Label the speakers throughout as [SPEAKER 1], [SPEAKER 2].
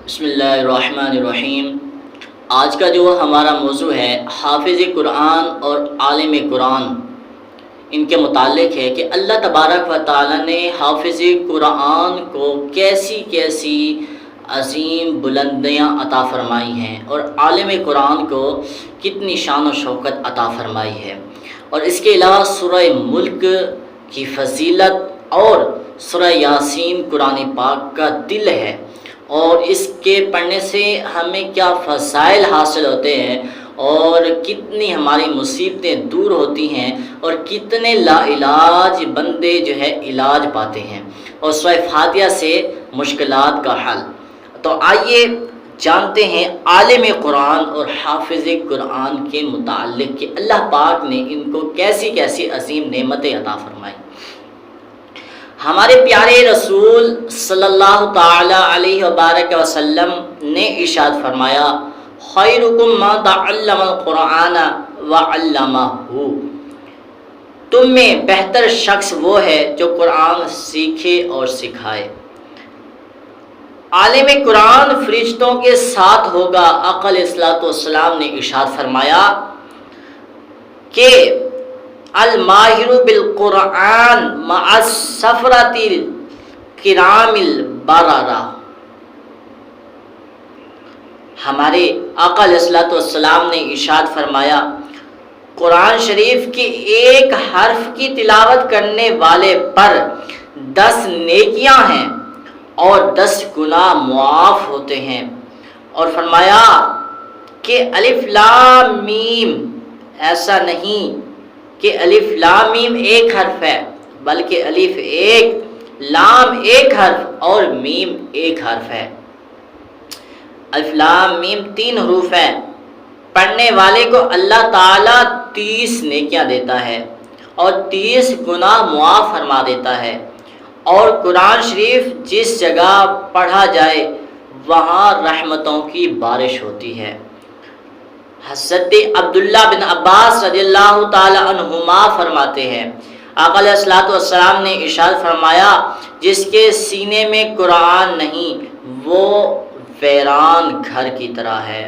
[SPEAKER 1] بسم اللہ الرحمن الرحیم۔ آج کا جو ہمارا موضوع ہے حافظ قرآن اور عالم قرآن، ان کے متعلق ہے کہ اللہ تبارک و تعالیٰ نے حافظ قرآن کو کیسی کیسی عظیم بلندیاں عطا فرمائی ہیں اور عالم قرآن کو کتنی شان و شوکت عطا فرمائی ہے، اور اس کے علاوہ سورہ ملک کی فضیلت اور سورہ یاسین قرآن پاک کا دل ہے، اور اس کے پڑھنے سے ہمیں کیا فضائل حاصل ہوتے ہیں اور کتنی ہماری مصیبتیں دور ہوتی ہیں اور کتنے لا علاج بندے جو ہے علاج پاتے ہیں، اور سورہ فاتحہ سے مشکلات کا حل۔ تو آئیے جانتے ہیں عالم قرآن اور حافظ قرآن کے متعلق کہ اللہ پاک نے ان کو کیسی کیسی عظیم نعمتیں عطا فرمائی۔ ہمارے پیارے رسول صلی اللہ تعالی علیہ وبارک وسلم نے ارشاد فرمایا، خیرکم من تعلم القرآن وعلمہ، تم میں بہتر شخص وہ ہے جو قرآن سیکھے اور سکھائے۔ عالم قرآن فرشتوں کے ساتھ ہوگا۔ آقا علیہ الصلوۃ والسلام نے ارشاد فرمایا کہ الماہر بالقرآن مع السفرۃ الکرام البررہ۔ ہمارے آقا علیہ الصلوۃ والسلام نے ارشاد فرمایا، قرآن شریف کی ایک حرف کی تلاوت کرنے والے پر 10 نیکیاں ہیں اور 10 گناہ معاف ہوتے ہیں، اور فرمایا کہ الف لام میم، ایسا نہیں کہ الف لام میم ایک حرف ہے، بلکہ الف ایک، لام ایک حرف اور میم ایک حرف ہے۔ الف لام میم 3 حروف ہیں، پڑھنے والے کو اللہ تعالیٰ 30 نیکیاں دیتا ہے اور 30 گناہ معاف فرما دیتا ہے، اور قرآن شریف جس جگہ پڑھا جائے وہاں رحمتوں کی بارش ہوتی ہے۔ حضرت عبداللہ بن عباس رضی اللہ تعالی عنہما فرماتے ہیں، آقا علیہ الصلوۃ والسلام نے ارشاد فرمایا، جس کے سینے میں قرآن نہیں وہ ویران گھر کی طرح ہے۔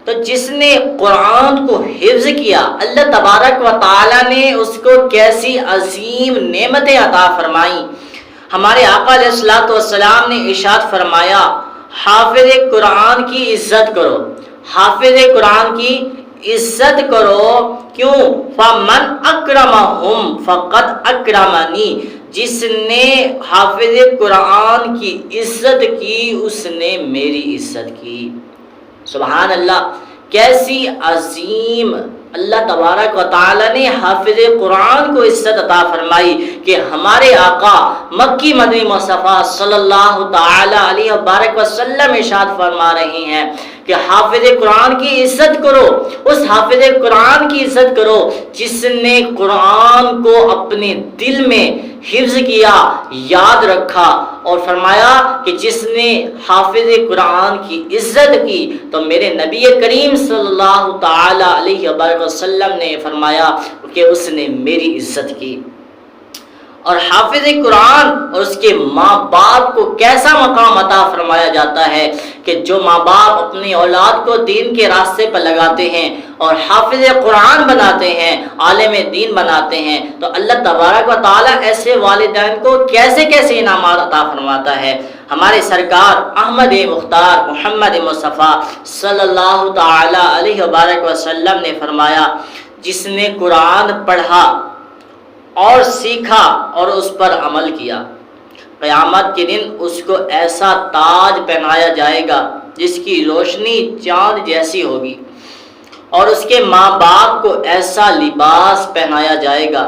[SPEAKER 1] تو جس نے قرآن کو حفظ کیا، اللہ تبارک و تعالی نے اس کو کیسی عظیم نعمتیں عطا فرمائیں۔ ہمارے آقا علیہ الصلوۃ والسلام نے ارشاد فرمایا، حافظ قرآن کی عزت کرو، حافظ قرآن کی عزت کرو، کیوں؟ فَمَنْ أَكْرَمَهُمْ فَقَدْ أَكْرَمَنِي، جس نے حافظ قرآن کی عزت کی اس نے میری عزت کی۔ سبحان اللہ، کیسی عظیم اللہ تبارک و تعالی نے حافظ قرآن کو عزت عطا فرمائی کہ ہمارے آقا مکی مدنی مصطفیٰ صلی اللہ تعالی علیہ وبارک وسلم ارشاد فرما رہے ہیں کہ حافظ قرآن کی عزت کرو، اس حافظ قرآن کی عزت کرو جس نے قرآن کو اپنے دل میں حفظ کیا، یاد رکھا، اور فرمایا کہ جس نے حافظ قرآن کی عزت کی تو میرے نبی کریم صلی اللہ تعالی علیہ وآلہ وسلم نے فرمایا کہ اس نے میری عزت کی۔ اور حافظ قرآن اور اس کے ماں باپ کو کیسا مقام عطا فرمایا جاتا ہے کہ جو ماں باپ اپنی اولاد کو دین کے راستے پر لگاتے ہیں اور حافظ قرآن بناتے ہیں، عالم دین بناتے ہیں، تو اللہ تبارک و تعالیٰ ایسے والدین کو کیسے کیسے انعامات عطا فرماتا ہے۔ ہمارے سرکار احمد مختار محمد مصطفیٰ صلی اللہ تعالی علیہ وبارک وسلم نے فرمایا، جس نے قرآن پڑھا اور سیکھا اور اس پر عمل کیا، قیامت کے دن اس کو ایسا تاج پہنایا جائے گا جس کی روشنی چاند جیسی ہوگی، اور اس کے ماں باپ کو ایسا لباس پہنایا جائے گا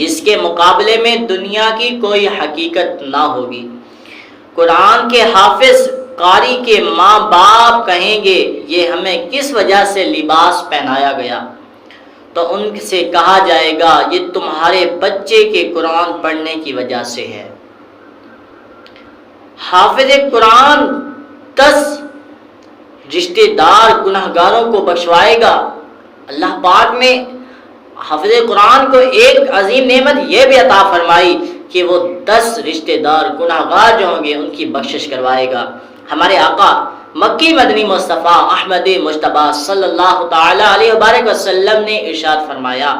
[SPEAKER 1] جس کے مقابلے میں دنیا کی کوئی حقیقت نہ ہوگی۔ قرآن کے حافظ قاری کے ماں باپ کہیں گے، یہ ہمیں کس وجہ سے لباس پہنایا گیا؟ تو ان سے کہا جائے گا، یہ تمہارے بچے کے قرآن پڑھنے کی وجہ سے ہے۔ حافظ قرآن 10 رشتہ دار گناہگاروں کو بخشوائے گا۔ اللہ پاک نے حافظ قرآن کو ایک عظیم نعمت یہ بھی عطا فرمائی کہ وہ 10 رشتہ دار گناہگار جو ہوں گے ان کی بخشش کروائے گا۔ ہمارے آقا مکی مدنی مصطفیٰ احمد مجتبیٰ صلی اللہ تعالی علیہ وبارک وسلم نے ارشاد فرمایا،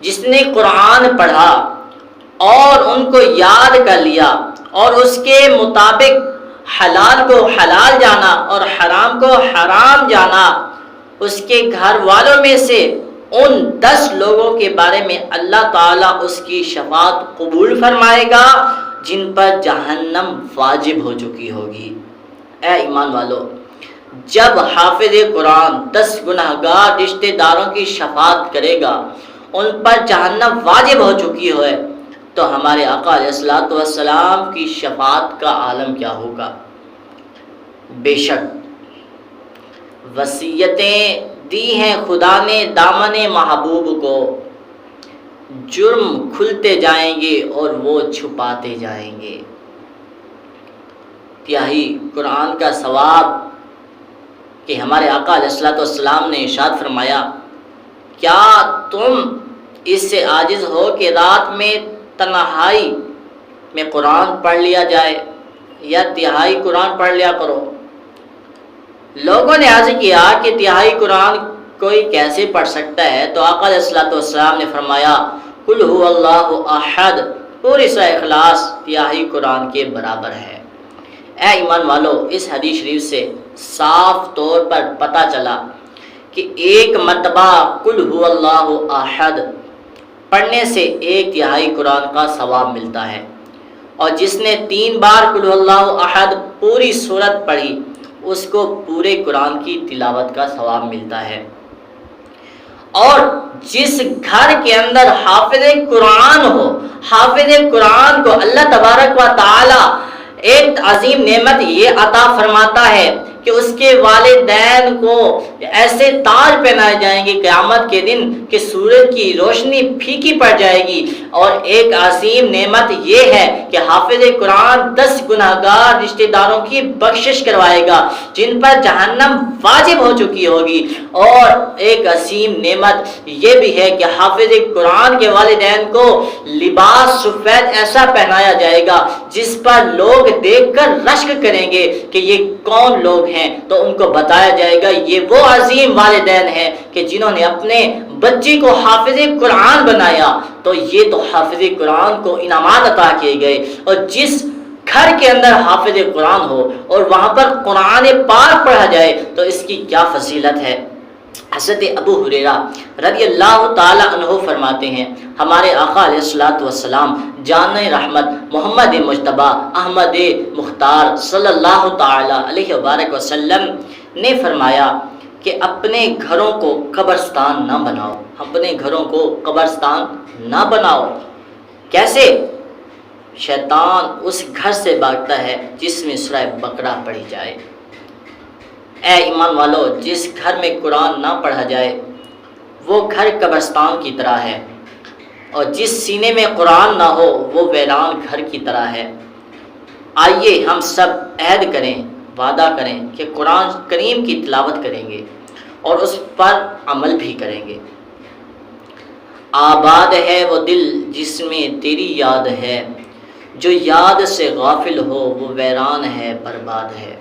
[SPEAKER 1] جس نے قرآن پڑھا اور ان کو یاد کر لیا اور اس کے مطابق حلال کو حلال جانا اور حرام کو حرام جانا، اس کے گھر والوں میں سے ان 10 لوگوں کے بارے میں اللہ تعالیٰ اس کی شفاعت قبول فرمائے گا جن پر جہنم واجب ہو چکی ہوگی۔ اے ایمان والو، جب حافظ قرآن 10 گناہگار رشتہ داروں کی شفاعت کرے گا، ان پر جہنم واجب ہو چکی ہے، تو ہمارے آقا علیہ الصلوۃ والسلام کی شفاعت کا عالم کیا ہوگا۔ بے شک وصیتیں دی ہیں خدا نے دامن محبوب کو، جرم کھلتے جائیں گے اور وہ چھپاتے جائیں گے۔ تیاہی قرآن کا ثواب کہ ہمارے آقا علیہ الصلوۃ والسلام نے ارشاد فرمایا، کیا تم اس سے عاجز ہو کہ رات میں تنہائی میں قرآن پڑھ لیا جائے یا تہائی قرآن پڑھ لیا کرو؟ لوگوں نے عرض کیا کہ تہائی قرآن کوئی کیسے پڑھ سکتا ہے؟ تو آقا علیہ الصلوۃ والسلام نے فرمایا، قل هو اللہ احد، پوری سورہ اخلاص تہائی قرآن کے برابر ہے۔ اے ایمان والو، اس حدیث شریف سے صاف طور پر پتہ چلا کہ ایک مرتبہ قل هو اللہ احد پڑھنے سے 1/3 قرآن کا ثواب ملتا ہے، اور جس نے 3 بار قل هو اللہ احد پوری سورت پڑھی اس کو پورے قرآن کی تلاوت کا ثواب ملتا ہے۔ اور جس گھر کے اندر حافظ قرآن ہو، حافظ قرآن کو اللہ تبارک و تعالی ایک عظیم نعمت یہ عطا فرماتا ہے کہ اس کے والدین کو ایسے تاج پہنائے جائیں گے قیامت کے دن کہ سورج کی روشنی پھیکی پڑ جائے گی۔ اور ایک عظیم نعمت یہ ہے کہ حافظ قرآن 10 گناہگار رشتہ داروں کی بخشش کروائے گا جن پر جہنم واجب ہو چکی ہوگی۔ اور ایک عظیم نعمت یہ بھی ہے کہ حافظ قرآن کے والدین کو لباس سفید ایسا پہنایا جائے گا جس پر لوگ دیکھ کر رشک کریں گے کہ یہ کون لوگ ہیں، تو ان کو بتایا جائے گا یہ وہ عظیم والدین ہیں کہ جنہوں نے اپنے بچی کو حافظ قرآن بنایا، تو یہ تو حافظ قرآن کو انعامات عطا کیے گئے۔ اور جس گھر کے اندر حافظ قرآن ہو اور وہاں پر قرآن پاک پڑھا جائے تو اس کی کیا فضیلت ہے۔ حضرت ابو ہریرہ رضی اللہ تعالی عنہ فرماتے ہیں، ہمارے آقا علیہ الصلوۃ والسلام جان رحمت محمد مجتبیٰ احمد مختار صلی اللہ تعالی علیہ وبارک وسلم نے فرمایا کہ اپنے گھروں کو قبرستان نہ بناؤ، اپنے گھروں کو قبرستان نہ بناؤ۔ کیسے؟ شیطان اس گھر سے بھاگتا ہے جس میں سورہ بقرہ پڑھی جائے۔ اے ایمان والو، جس گھر میں قرآن نہ پڑھا جائے وہ گھر قبرستان کی طرح ہے، اور جس سینے میں قرآن نہ ہو وہ ویران گھر کی طرح ہے۔ آئیے ہم سب عہد کریں، وعدہ کریں کہ قرآن کریم کی تلاوت کریں گے اور اس پر عمل بھی کریں گے۔ آباد ہے وہ دل جس میں تیری یاد ہے، جو یاد سے غافل ہو وہ ویران ہے برباد ہے۔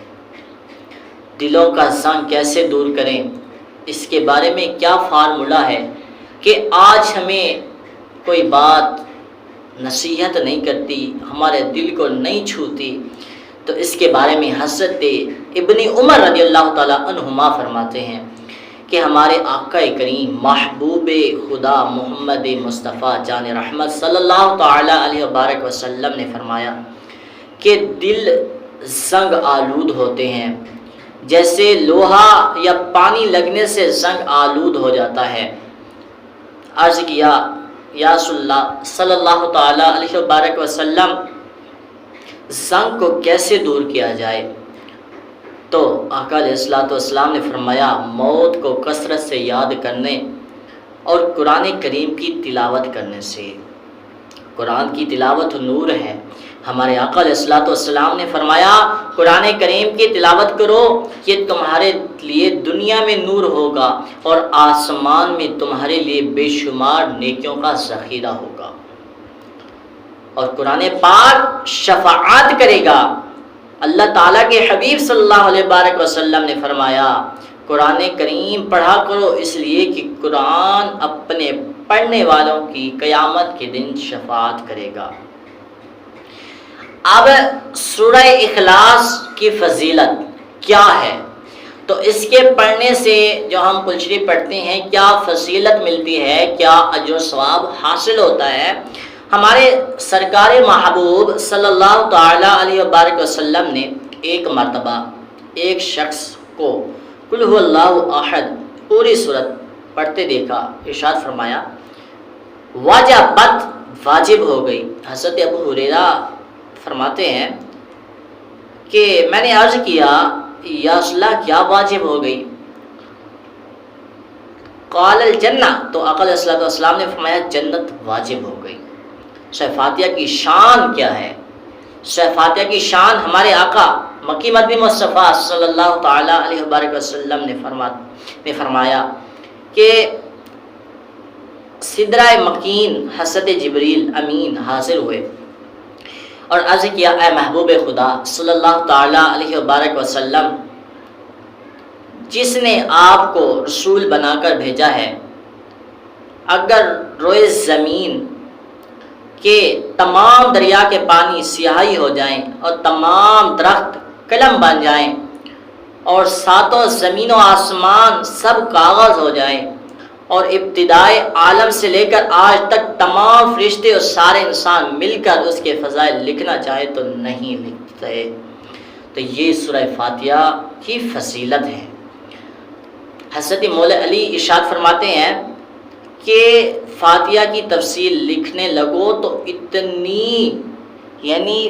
[SPEAKER 1] دلوں کا زنگ کیسے دور کریں، اس کے بارے میں کیا فارمولہ ہے کہ آج ہمیں کوئی بات نصیحت نہیں کرتی، ہمارے دل کو نہیں چھوتی، تو اس کے بارے میں حضرت ابن عمر رضی اللہ تعالی عنہما فرماتے ہیں کہ ہمارے آقا کریم محبوب خدا محمد مصطفیٰ جان رحمت صلی اللہ تعالی علیہ وبارک وسلم نے فرمایا کہ دل زنگ آلود ہوتے ہیں، جیسے لوہا یا پانی لگنے سے زنگ آلود ہو جاتا ہے۔ عرض کیا یا رسول اللہ صلی اللہ تعالی علیہ وبارک وسلم، زنگ کو کیسے دور کیا جائے؟ تو آقا علیہ الصلوۃ والسلام نے فرمایا موت کو کثرت سے یاد کرنے اور قرآن کریم کی تلاوت کرنے سے۔ قرآن کی تلاوت نور ہے۔ ہمارے آقا علیہ الصلوۃ والسلام نے فرمایا قرآن کریم کی تلاوت کرو، یہ تمہارے لیے دنیا میں نور ہوگا اور آسمان میں تمہارے لیے بے شمار نیکیوں کا ذخیرہ ہوگا۔ اور قرآن پاک شفاعت کرے گا۔ اللہ تعالیٰ کے حبیب صلی اللہ علیہ وآلہ وسلم نے فرمایا قرآن کریم پڑھا کرو، اس لیے کہ قرآن اپنے پڑھنے والوں کی قیامت کے دن شفاعت کرے گا۔ اب سورہ اخلاص کی فضیلت کیا ہے؟ تو اس کے پڑھنے سے جو ہم قرآن شریف پڑھتے ہیں کیا فضیلت ملتی ہے، کیا اجر و ثواب حاصل ہوتا ہے؟ ہمارے سرکار محبوب صلی اللہ تعالی علیہ وآلہ وسلم نے ایک مرتبہ ایک شخص کو قل هو اللہ احد پوری سورت پڑھتے دیکھا، ارشاد فرمایا وجبت واجب ہو گئی۔ حضرت ابو ہریرہ فرماتے ہیں کہ میں نے عرض کیا یا رسول اللہ کیا واجب ہو گئی؟ قال الجنہ، تو آقا علیہ الصلوۃ والسلام نے فرمایا جنت واجب ہو گئی۔ سورہ فاتحہ کی شان کیا ہے؟ سورہ فاتحہ کی شان ہمارے آقا مکی مدنی مصطفیٰ صلی اللہ تعالی علیہ وآلہ وسلم نے فرمایا کہ سدرہ مکین حضرت جبریل امین حاضر ہوئے اور عرض کیا اے محبوب خدا صلی اللہ تعالی علیہ وآلہ وسلم، جس نے آپ کو رسول بنا کر بھیجا ہے، اگر روئے زمین کہ تمام دریا کے پانی سیاہی ہو جائیں اور تمام درخت قلم بن جائیں اور ساتوں زمین و آسمان سب کاغذ ہو جائیں اور ابتدائے عالم سے لے کر آج تک تمام فرشتے اور سارے انسان مل کر اس کے فضائل لکھنا چاہے تو نہیں لکھتے۔ تو یہ سورہ فاتحہ کی فضیلت ہے۔ حضرت مولا علی ارشاد فرماتے ہیں کہ فاتحہ کی تفصیل لکھنے لگو تو اتنی یعنی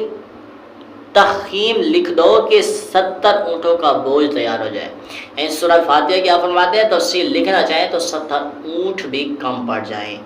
[SPEAKER 1] تخمین لکھ دو کہ 70 اونٹوں کا بوجھ تیار ہو جائے۔ یعنی سورہ فاتحہ کیا فرماتے ہیں تفصیل لکھنا چاہیں تو 70 اونٹ بھی کم پڑ جائیں۔